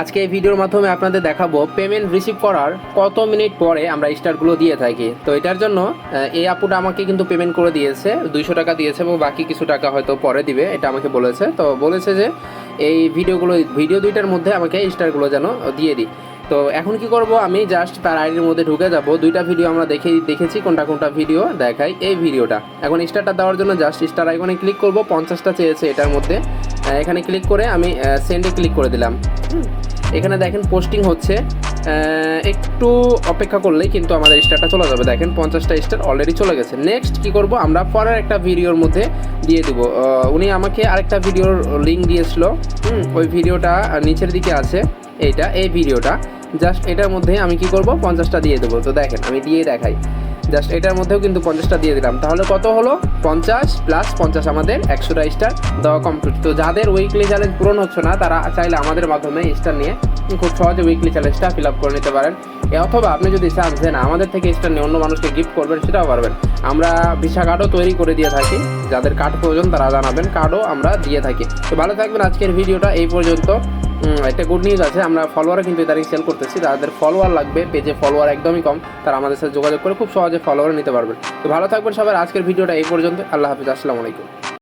আজকে এই ভিডিওর মাধ্যমে আপনাদের দেখাবো পেমেন্ট রিসিভ করার কত মিনিট পরে আমরা স্টারগুলো দিয়ে থাকি। তো এটার জন্য এই আপুটা আমাকে কিন্তু পেমেন্ট করে দিয়েছে, 200 টাকা দিয়েছে এবং বাকি কিছু টাকা হয়তো পরে দিবে, এটা আমাকে বলেছে। তো বলেছে যে এই ভিডিও দুইটার মধ্যে আমাকে স্টারগুলো যেন দিয়ে দিই। তো এখন কি করব, আমি জাস্ট তার আইডির মধ্যে ঢুকে যাব। দুইটা ভিডিও আমরা দেখেছি, কোনটা ভিডিও দেখাই। এই ভিডিওটা এখন স্টারটা দেওয়ার জন্য জাস্ট স্টার আইকনে ক্লিক করব। 50টা চেয়েছে এটার মধ্যে, এখানে ক্লিক করে আমি সেন্ডে ক্লিক করে দিলাম। এখানে দেখেন পোস্টিং হচ্ছে, একটু অপেক্ষা করলেই কিন্তু আমাদের স্টারটা চলে যাবে। দেখেন 50টা স্টার অলরেডি চলে গেছে। নেক্সট কি করব, আমরা পরের একটা ভিডিওর মধ্যে দিয়ে দিব। উনি আমাকে আরেকটা ভিডিওর লিঙ্ক দিয়েছিল, ওই ভিডিওটা নিচের দিকে আছে, এই ভিডিওটা জাস্ট এটার মধ্যে আমি কি করব, 50টা দিয়ে দেবো। তো দেখেন আমি দিয়ে দেখাই, জাস্ট এটার মধ্যেও কিন্তু 50টা দিয়ে দিলাম। তাহলে কত হলো, 50 প্লাস 50 আমাদের 100টা স্টার দেওয়া কমপ্লিট। তো যাদের উইকলি চ্যালেঞ্জ পূরণ হচ্ছে না, তারা চাইলে আমাদের মাধ্যমে স্টার নিয়ে খুব সহজে উইকলি চ্যালেঞ্জটা ফিল আপ করে নিতে পারেন। অথবা আপনি যদি চান যে না আমাদের থেকে স্টার নিয়ে অন্য মানুষকে গিফট করবেন, সেটাও পারবেন। আমরা ভিসা কার্ডও তৈরি করে দিয়ে থাকি, যাদের কার্ড প্রয়োজন তারা জানাবেন, কার্ডও আমরা দিয়ে থাকি। তো ভালো থাকবেন। আজকের ভিডিওটা এই পর্যন্ত। একটা গুড নিউজ আছে, আমরা ফলোয়ারও কিন্তু ইদানিং সেল করতেছি। যাদের ফলোয়ার লাগবে, পেজে ফলোয়ার একদমই কম, তারা আমাদের সাথে যোগাযোগ করে খুব সহজে ফলোয়ার নিতে পারবেন। তো ভালো থাকবেন সবাই। আজকের ভিডিওটা এই পর্যন্ত। আল্লাহ হাফিজ, আসসালামু আলাইকুম।